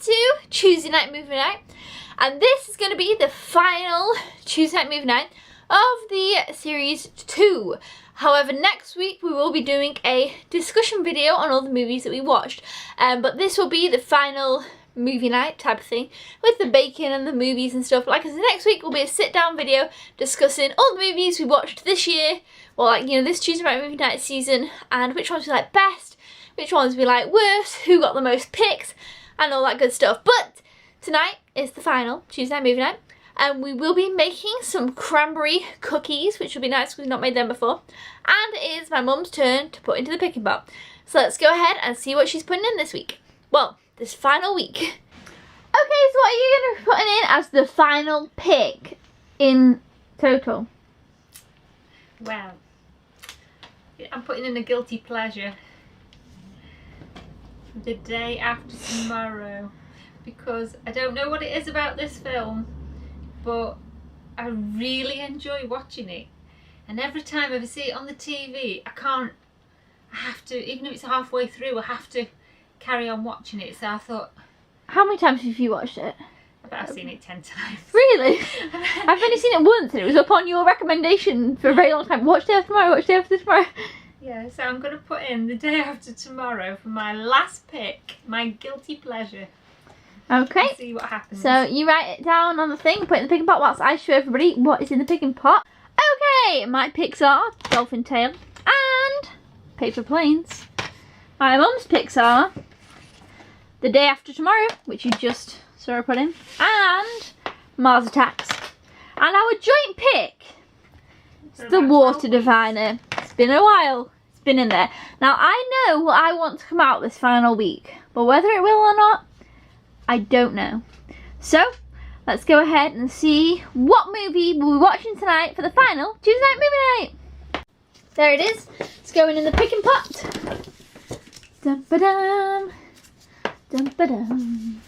to Tuesday Night Movie Night, and this is going to be the final Tuesday Night Movie Night of the Series 2. However, next week we will be doing a discussion video on all the movies that we watched, but this will be the final movie night type of thing with the bacon and the movies and stuff. Like I said, next week will be a sit down video discussing all the movies we watched this year, or like, you know, this Tuesday Night Movie Night season, and which ones we like best, which ones we like worst, who got the most picks, and all that good stuff. But tonight is the final Tuesday Night Movie Night, and we will be making some cranberry cookies, which will be nice because we've not made them before. And it is my mum's turn to put into the picking pot. So let's go ahead and see what she's putting in this week. Well, this final week. Okay, so what are you going to be putting in as the final pick in total? Well, I'm putting in a guilty pleasure. The Day After Tomorrow, because I don't know what it is about this film, but I really enjoy watching it, and every time I see it on the TV I have to, even if it's halfway through, I have to carry on watching it. So I thought, how many times have you watched it? I bet I've seen it 10 times. Really? I've only seen it once, and it was up on your recommendation for a very long time. Watch Day After Tomorrow, watch Day After Tomorrow. Yeah, so I'm going to put in The Day After Tomorrow for my last pick, my guilty pleasure. Okay. Let's see what happens. So you write it down on the thing, put it in the picking pot whilst I show everybody what is in the picking pot. Okay, my picks are Dolphin Tale and Paper Planes. My mum's picks are The Day After Tomorrow, which you just saw her put in, and Mars Attacks. And our joint pick is The Water Diviner. It's been a while. It's been in there. Now I know what I want to come out this final week, but whether it will or not, I don't know. So let's go ahead and see what movie we'll be watching tonight for the final Tuesday Night Movie Night. There it is. It's going in the picking pot. Dum ba dum. Dum ba dum.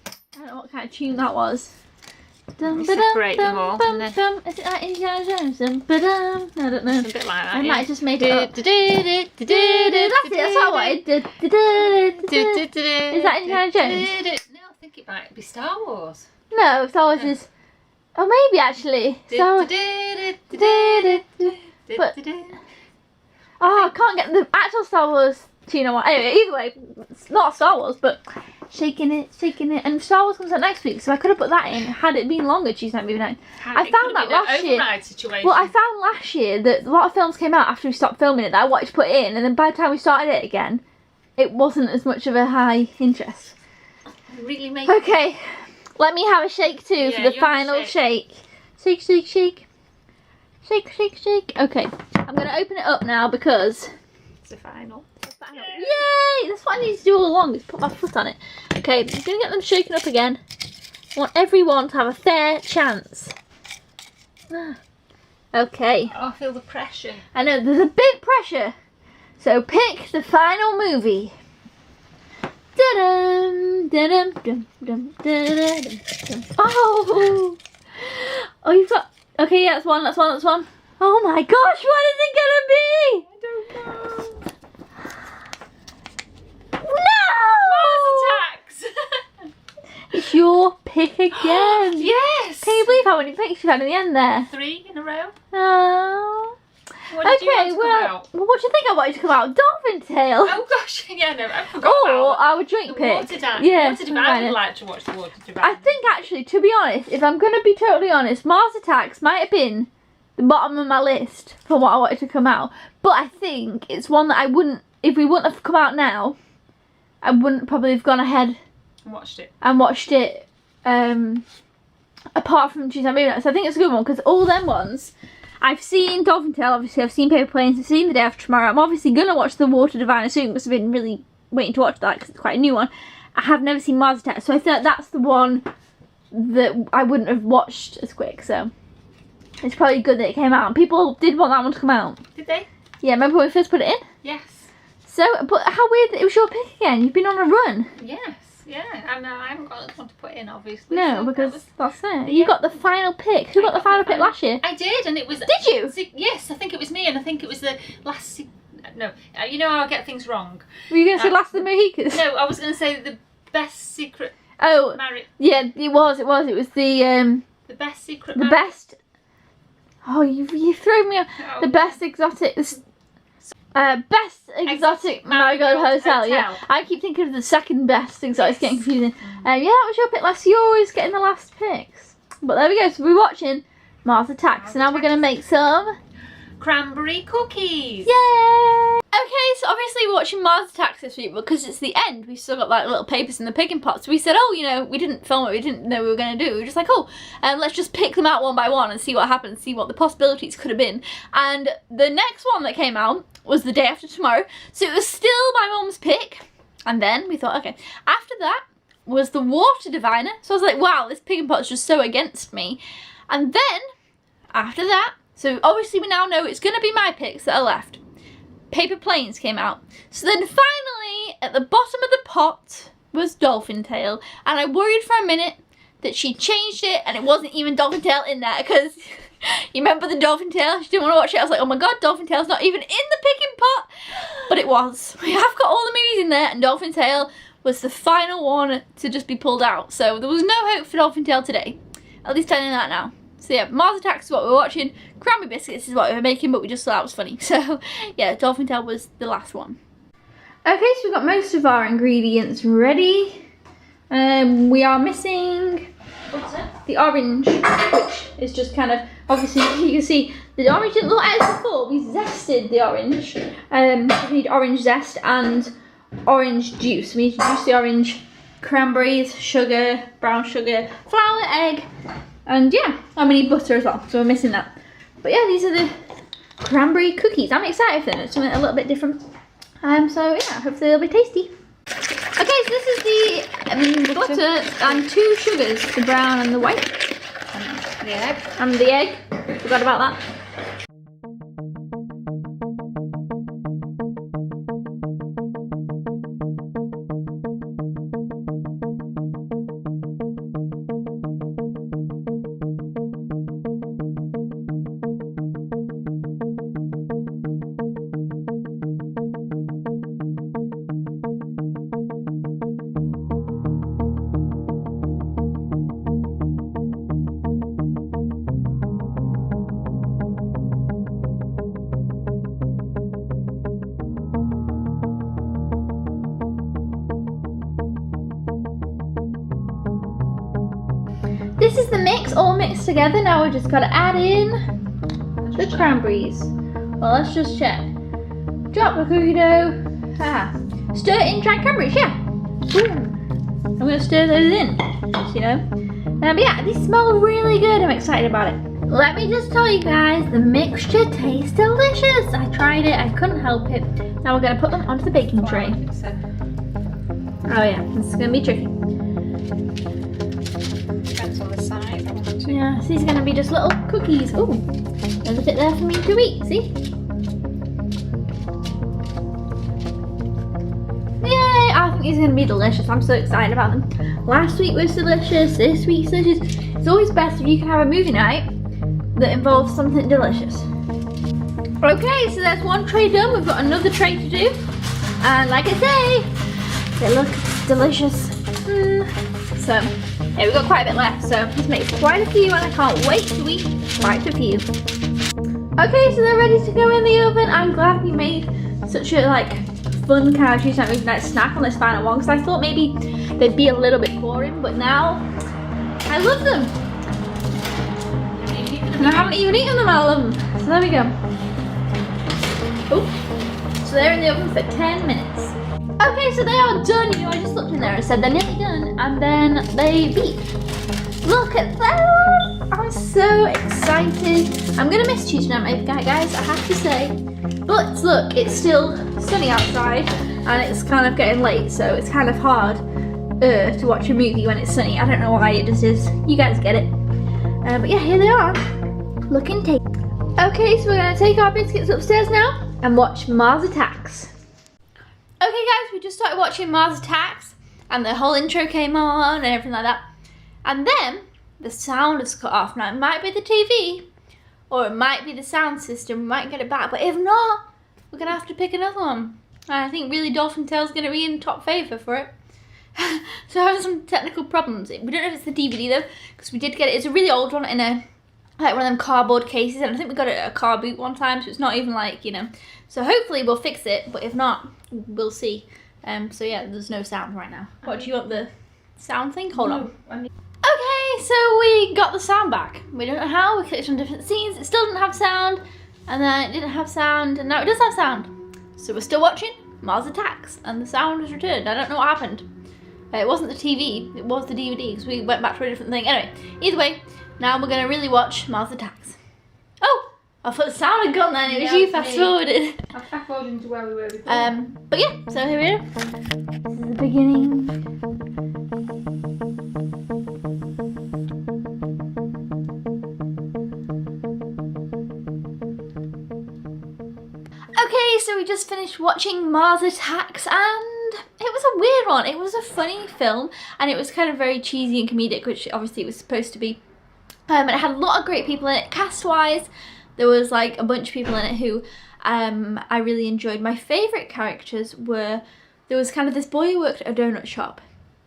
I don't know what kind of tune that was. Dum, ba, separate dum, them all, bum, and bum. Is it like Indiana Jones? Dum, ba, dum. I don't know. It's a bit like that. I yeah. might have just made it up. That's it. That's what I wanted. Is that Indiana Jones? No, I think it might be Star Wars. No, Star Wars is. Oh, maybe actually. Star Wars. But I can't get the actual Star Wars tune I want. Anyway, either way, it's not Star Wars, but shaking it, and Star Wars comes out next week, so I could have put that in had it been longer Tuesday Night Movie Night. I found that last year. Situation. Well, I found last year that a lot of films came out after we stopped filming it that I wanted to put in, and then by the time we started it again, it wasn't as much of a high interest. Really make Okay, let me have a shake too for the final shake. Shake, shake, shake. Shake, shake, shake. Okay, I'm going to open it up now because it's the final. Yay! That's what I need to do all along, is put my foot on it. Okay, I'm going to get them shaken up again. I want everyone to have a fair chance. Okay. Oh, I feel the pressure. I know, there's a big pressure. So pick the final movie. Da-dum, da-dum, dum, dum, da-dum, dum. Oh! Oh, you've got... Okay, yeah, that's one. Oh my gosh, what is it going to be? I don't know. No! Mars Attacks! It's your pick again. Yes! Can you believe how many picks you've had in the end there? 3 in a row. Oh. What did you want to come out? Well, what do you think I wanted to come out? Dolphin Tale. Oh gosh, yeah, no, I forgot Or about our joint the pick. Water Diviner. Yeah, Water Diviner. I would like to watch The Water Diviner. I think actually, to be honest, if I'm going to be totally honest, Mars Attacks might have been the bottom of my list for what I wanted to come out. But I think it's one that I wouldn't, if we wouldn't have come out now, I wouldn't probably have gone ahead and watched it. Apart from Tuesday Night Movie Night. So I think it's a good one because all them ones, I've seen Dolphin Tale, obviously, I've seen Paper Planes, I've seen The Day After Tomorrow. I'm obviously going to watch The Water Diviner soon because I've been really waiting to watch that because it's quite a new one. I have never seen Mars Attacks, so I thought that's the one that I wouldn't have watched as quick, so it's probably good that it came out. And people did want that one to come out. Did they? Yeah, remember when we first put it in? Yes. So, but how weird that it was your pick again. You've been on a run. Yes. Yeah, and I haven't got one to put in, obviously. No, so because that's it. Yeah. You got the final pick. Who got the final pick last year? I did, and it was... Did you? Yes, I think it was me, and I think it was the last... No, you know how I get things wrong. Were you going to say Last of the Mohicans? No, I was going to say the best secret Oh, yeah, it was. It was the best secret. The best. Oh, you threw me off. Oh. The best exotic. Best exotic Marigold Hotel. Yeah, I keep thinking of the second best exotic. It's getting confusing. Yeah, that was your pick last. You're always getting the last picks. But there we go. So we're watching Mars Attacks. So now we're gonna make some cranberry cookies. Yay! Okay, so obviously we're watching Mars Attacks this week because it's the end. We've still got like little papers in the picking pot. So we said, oh, you know, we didn't film it. We didn't know we were going to do. We were just like, oh, let's just pick them out one by one and see what happens, see what the possibilities could have been. And the next one that came out was the day after tomorrow. So it was still my mum's pick. And then we thought, okay, after that was the Water Diviner. So I was like, wow, this picking pot is just so against me. And then after that, so obviously we now know it's going to be my picks that are left. Paper Planes came out. So then finally, at the bottom of the pot was Dolphin Tale. And I worried for a minute that she changed it and it wasn't even Dolphin Tale in there. Because you remember the Dolphin Tale? She didn't want to watch it. I was like, oh my god, Dolphin Tale's not even in the picking pot. But it was. We have got all the movies in there and Dolphin Tale was the final one to just be pulled out. So there was no hope for Dolphin Tale today. At least I know that now. So yeah, Mars Attacks is what we're watching. Cranberry Biscuits is what we were making, but we just thought it was funny. So yeah, Dolphin Tale was the last one. Okay, so we've got most of our ingredients ready. We are missing the orange, which is just kind of, obviously you can see the orange didn't look as before. We zested the orange. We need orange zest and orange juice. We need to juice the orange, cranberries, sugar, brown sugar, flour, egg. And yeah, and we need butter as well, so we're missing that. But yeah, these are the cranberry cookies. I'm excited for them. It's something a little bit different. So yeah, hopefully they'll be tasty. Okay, so this is the butter and 2 sugars, the brown and the white. The egg. And the egg. Forgot about that. This is the mix all mixed together. Now we've just got to add in the cranberries. Well, let's just check. Drop the cookie dough. Stir it in dried cranberries, yeah. Boom. I'm going to stir those in, just, you know. But yeah, these smell really good. I'm excited about it. Let me just tell you guys, the mixture tastes delicious. I tried it, I couldn't help it. Now we're going to put them onto the baking tray. Oh yeah, this is going to be tricky. Yeah, so these are going to be just little cookies. Ooh, there's a bit there for me to eat, see? Yay, I think these are going to be delicious. I'm so excited about them. Last week was delicious, this week's delicious. It's always best if you can have a movie night that involves something delicious. Okay, so there's one tray done. We've got another tray to do. And like I say, they look delicious. So, yeah, we've got quite a bit left, so let's make quite a few and I can't wait to eat quite a few. Okay, so they're ready to go in the oven. I'm glad we made such a fun kind of Tuesday night snack on this final one because I thought maybe they'd be a little bit boring, but now I love them. And I haven't even eaten them, I love them. So there we go. Oh, so they're in the oven for 10 minutes. Okay, so they are done. You know, I just looked in there and said they're nearly done, and then they beep. Look at that! I'm so excited. I'm gonna miss Tuesday night, guys, I have to say. But look, it's still sunny outside, and it's kind of getting late, so it's kind of hard to watch a movie when it's sunny. I don't know why, it just is. You guys get it. But yeah, here they are, looking tasty. Okay, so we're gonna take our biscuits upstairs now and watch Mars Attacks. Okay guys, we just started watching Mars Attacks and the whole intro came on and everything like that. And then the sound is cut off. Now it might be the TV or it might be the sound system. We might get it back, but if not, we're going to have to pick another one. And I think really Dolphin Tale's going to be in top favour for it. So having some technical problems. We don't know if it's the DVD though, because we did get it. It's a really old one in a like one of them cardboard cases, and I think we got it at a car boot one time, so it's not even like, you know. So hopefully we'll fix it, but if not, we'll see. So yeah, there's no sound right now. What, do you want the sound thing? Hold on. Okay, so we got the sound back. We don't know how, we clicked on different scenes, it still didn't have sound, and then it didn't have sound, and now it does have sound. So we're still watching Mars Attacks, and the sound has returned. I don't know what happened. It wasn't the TV, it was the DVD, because we went back to a different thing. Anyway, either way, now we're going to really watch Mars Attacks. Oh! I thought the sound had gone then, it was you fast forwarded. I fast forwarded into where we were before. But yeah, so here we are. This is the beginning. Okay, so we just finished watching Mars Attacks, and it was a weird one. It was a funny film, and it was kind of very cheesy and comedic, which obviously it was supposed to be. And it had a lot of great people in it. Cast-wise, there was like a bunch of people in it who I really enjoyed. My favourite characters were, there was kind of this boy who worked at a donut shop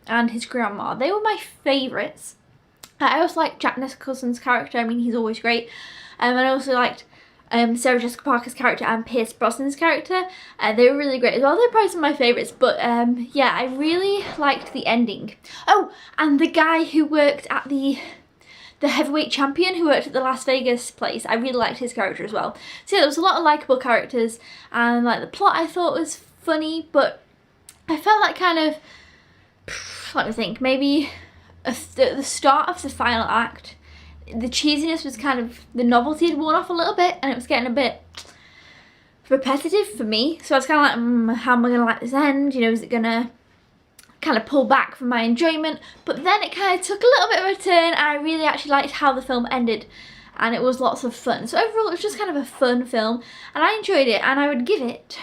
and his grandma. They were my favourites. I also liked Jack Nicholson's character. I mean, he's always great. And I also liked Sarah Jessica Parker's character and Pierce Brosnan's character. They were really great as well. They're probably some of my favourites, but yeah, I really liked the ending. Oh, and the guy who worked at the heavyweight champion who worked at the Las Vegas place, I really liked his character as well. So yeah, there was a lot of likeable characters, and like the plot I thought was funny, but I felt like kind of, let me think, maybe at the start of the final act, the cheesiness was kind of, the novelty had worn off a little bit, and it was getting a bit repetitive for me. So I was kind of like, how am I going to like this end? You know, is it going to kind of pull back from my enjoyment? But then it kind of took a little bit of a turn, and I really actually liked how the film ended, and it was lots of fun. So overall it was just kind of a fun film, and I enjoyed it, and I would give it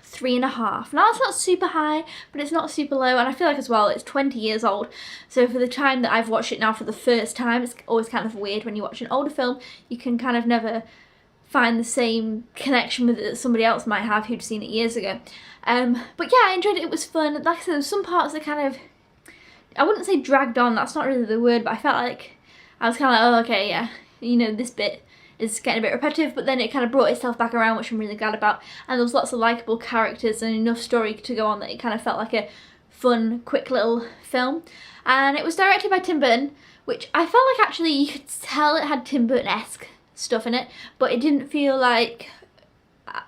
3.5. Now it's not super high, but it's not super low, and I feel like as well it's 20 years old, so for the time that I've watched it now for the first time, it's always kind of weird when you watch an older film. You can kind of never find the same connection with it that somebody else might have who'd seen it years ago. But yeah, I enjoyed it, it was fun. Like I said, there were some parts that kind of, I wouldn't say dragged on, that's not really the word, but I felt like, I was kind of like, oh okay, yeah, you know, this bit is getting a bit repetitive, but then it kind of brought itself back around, which I'm really glad about. And there was lots of likeable characters and enough story to go on that it kind of felt like a fun, quick little film. And it was directed by Tim Burton, which I felt like actually you could tell it had Tim Burton-esque stuff in it, but it didn't feel like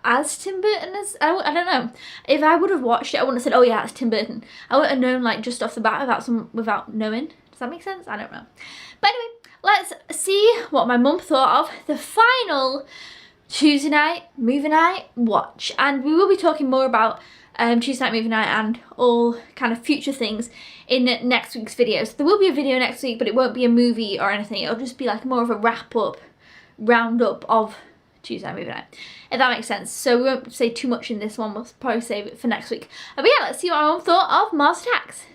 as Tim Burton as, I don't know. If I would have watched it, I wouldn't have said, oh yeah, it's Tim Burton. I wouldn't have known like just off the bat without knowing. Does that make sense? I don't know. But anyway, let's see what my mum thought of the final Tuesday night movie night watch. And we will be talking more about Tuesday night movie night and all kind of future things in next week's video. So there will be a video next week, but it won't be a movie or anything. It'll just be like more of a wrap-up, round-up of Tuesday night movie night, if that makes sense. So we won't say too much in this one, we'll probably save it for next week. But yeah, let's see what my mum thought of Mars Attacks.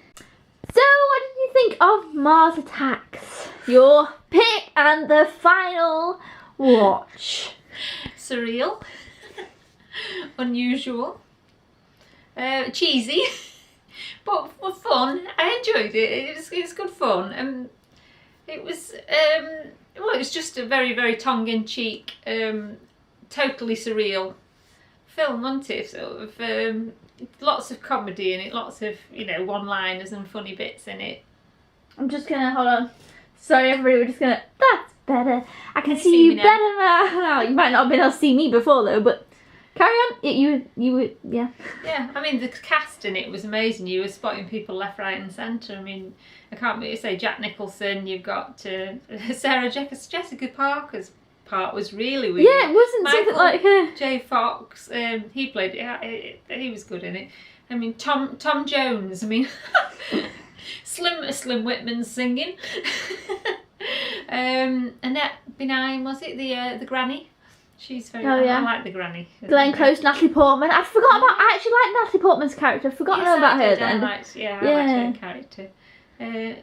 So what did you think of Mars Attacks? Your pick and the final watch. Surreal. Unusual. Cheesy. But fun. I enjoyed it. It was good fun. It was well, it was just a very, very tongue-in-cheek, totally surreal film, wasn't it? Sort of lots of comedy in it, lots of, you know, one-liners and funny bits in it. I'm just gonna, hold on. Sorry everybody, we're just gonna, that's better. I can see you better now. You might not have been able to see me before though, but carry on. You would, yeah. Yeah, I mean, the cast in it was amazing. You were spotting people left, right and centre. I mean, I can't really say Jack Nicholson, you've got Sarah Jessica Parker's part was really weird. Yeah, it wasn't something like her. J. Fox, he played it, he was good in it. I mean, Tom Jones, I mean, Slim Whitman's singing. Annette Bening, was it, the granny? She's very, I like the granny. Glenn Close, Natalie Portman. I forgot about, I actually liked Natalie Portman's character. I forgot about her then. I liked her character.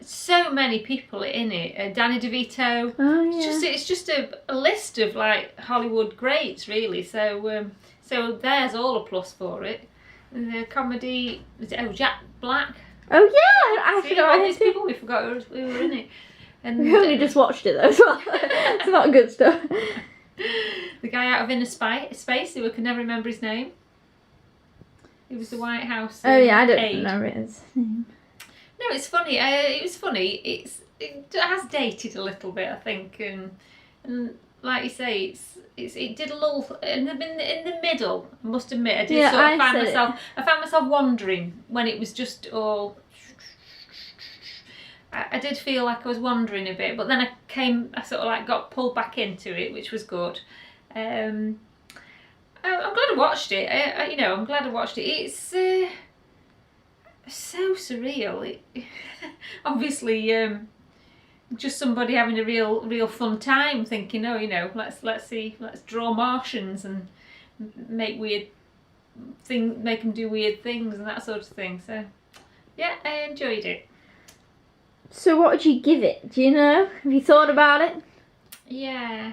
So many people in it. Danny DeVito. Oh, yeah. It's just a list of like Hollywood greats, really. So so there's all a plus for it. The comedy. Jack Black. Oh yeah, I See, forgot all about these it too. people, we forgot we were in it. And We only just watched it though, so it's not good stuff. the guy out of Inner Space, who I can never remember his name. He was the White House. Oh yeah, I don't aide. remember his name. No, it's funny. It was funny. It has dated a little bit, I think, and like you say, it did a little in the middle. I must admit, I did Yeah, sort of I find said myself. I found myself wondering when it was just all. I did feel like I was wandering a bit, but then I sort of like got pulled back into it, which was good. I'm glad I watched it. I'm glad I watched it. It's so surreal. Obviously, just somebody having a real fun time, thinking, oh, let's draw Martians and make them do weird things and that sort of thing. So, yeah, I enjoyed it. So what would you give it? Do you know? Have you thought about it? Yeah,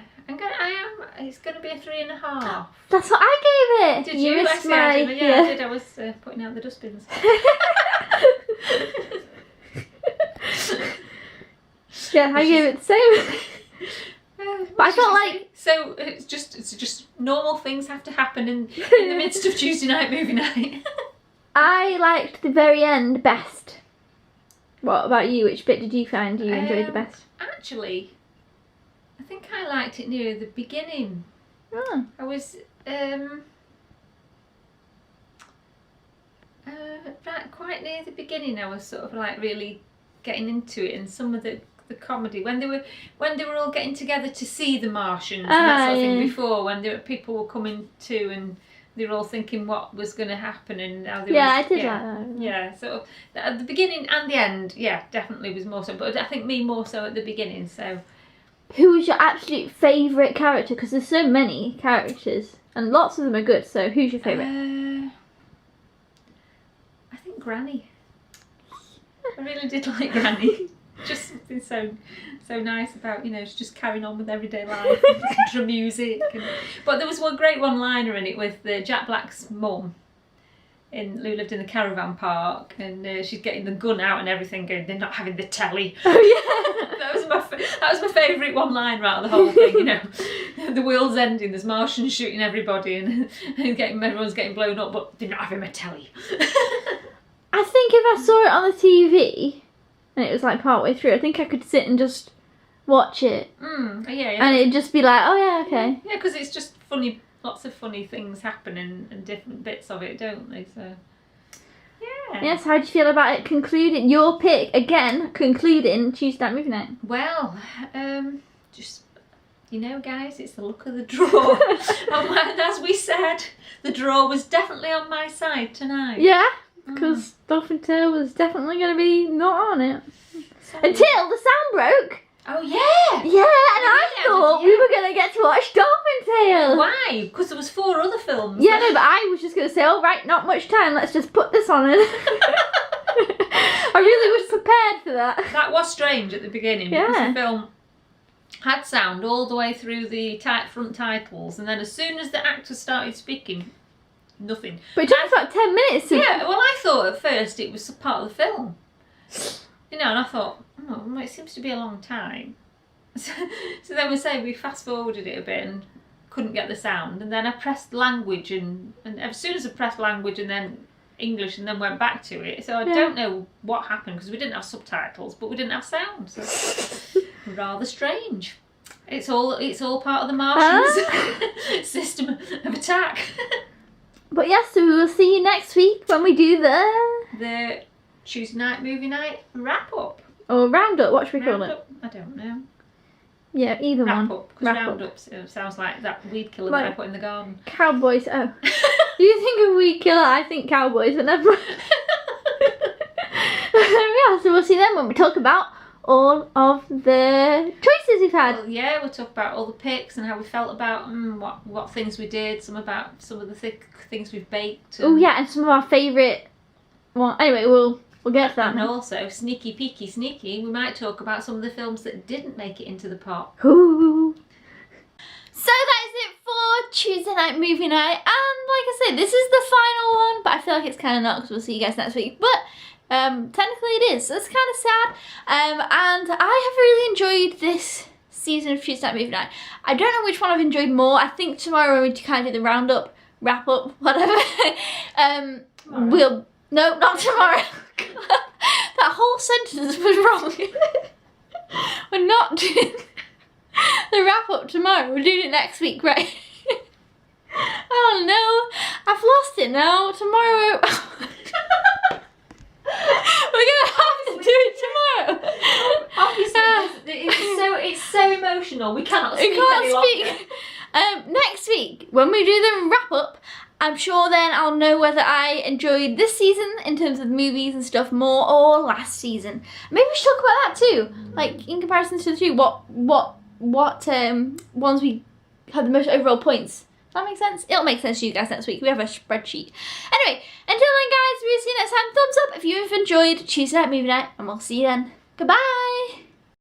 it's gonna be a 3.5. That's what I gave it. Did you? missed Actually, my, I did. I was putting out the dustbins. Yeah, I gave it the same. But I felt like so it's just normal things have to happen in the midst of Tuesday night movie night. I liked the very end best. What about you? Which bit did you find you enjoyed the best? Actually, I think I liked it near the beginning. Oh. I was right quite near the beginning. I was sort of like really getting into it, and some of the comedy when they were all getting together to see the Martians and that sort of thing before, when people were coming to and they were all thinking what was going to happen and how they I did like that. Yeah, so at the beginning and the end, yeah, definitely was more so, but I think me more so at the beginning. So, who was your absolute favourite character? Because there's so many characters and lots of them are good. So who's your favourite? I think Granny. I really did like Granny. Just something so nice about, she's just carrying on with everyday life and listening to her music. But there was one great one-liner in it with Jack Black's mum, who lived in the caravan park, and she's getting the gun out and everything, going, they're not having the telly. Oh yeah. that was my favourite one-liner out of the whole thing. The world's ending, there's Martians shooting everybody and everyone's getting blown up, but they're not having a telly. I think if I saw it on the TV and it was like part way through, I think I could sit and just watch it. Yeah. And it'd just be like, oh yeah, okay. Yeah, because it's just funny, lots of funny things happen and different bits of it, don't they? So, yeah. Yes, how do you feel about it concluding? Your pick, again, concluding Tuesday night movie night. Well, just, guys, it's the luck of the draw. And as we said, the draw was definitely on my side tonight. Yeah, because Dolphin Tale was definitely going to be not on it. So, Until the sound broke. Oh, yeah! Yeah, and I thought we were going to get to watch Dolphin Tale. Why? Because there was 4 other films. Yeah, no, but I was just going to say, all right, not much time, let's just put this on it. I really was prepared for that. That was strange at the beginning, because the film had sound all the way through the front titles, and then as soon as the actors started speaking, nothing. But it took about 10 minutes. Yeah, well, I thought at first it was part of the film. And I thought, well, it seems to be a long time. So then we fast forwarded it a bit and couldn't get the sound, and then I pressed language, and as soon as I pressed language and then English and then went back to it, so I don't know what happened, because we didn't have subtitles but we didn't have sound, so rather strange. It's all part of the Martians' system of attack. But yes, so we will see you next week when we do the Tuesday night movie night wrap up. Or roundup, what should we call it? I don't know. Yeah, either wrap one. Up, because roundup sounds like that weed killer that I put in the garden. Cowboys, oh. You think of weed killer, I think cowboys, but never mind. Yeah, so we'll see them when we talk about all of the choices we've had. Well, yeah, we'll talk about all the picks and how we felt about what things we did, some of the things we've baked. Oh yeah, and some of our favourite. Well, anyway, we'll get to that. And now. also, sneaky, we might talk about some of the films that didn't make it into the pot. Ooh. So that is it for Tuesday night movie night, and like I said, this is the final one, but I feel like it's kind of not, because we'll see you guys next week. But Technically it is, so it's kind of sad. And I have really enjoyed this season of Tuesday Night Movie Night. I don't know which one I've enjoyed more. I think tomorrow when we kind of do the roundup, wrap up, whatever. No, not tomorrow. That whole sentence was wrong. We're not doing the wrap up tomorrow. We're doing it next week, right? Oh no, I've lost it now. Tomorrow. We're gonna have to do it tomorrow. Obviously, it's so emotional. We cannot speak any longer. Next week, when we do the wrap up, I'm sure then I'll know whether I enjoyed this season in terms of movies and stuff more or last season. Maybe we should talk about that too. Like in comparison to the two, what ones we had the most overall points. Does that make sense? It'll make sense to you guys next week. We have a spreadsheet. Anyway, until then guys, we'll see you next time. Thumbs up if you've enjoyed Tuesday Night Movie Night, and we'll see you then. Goodbye!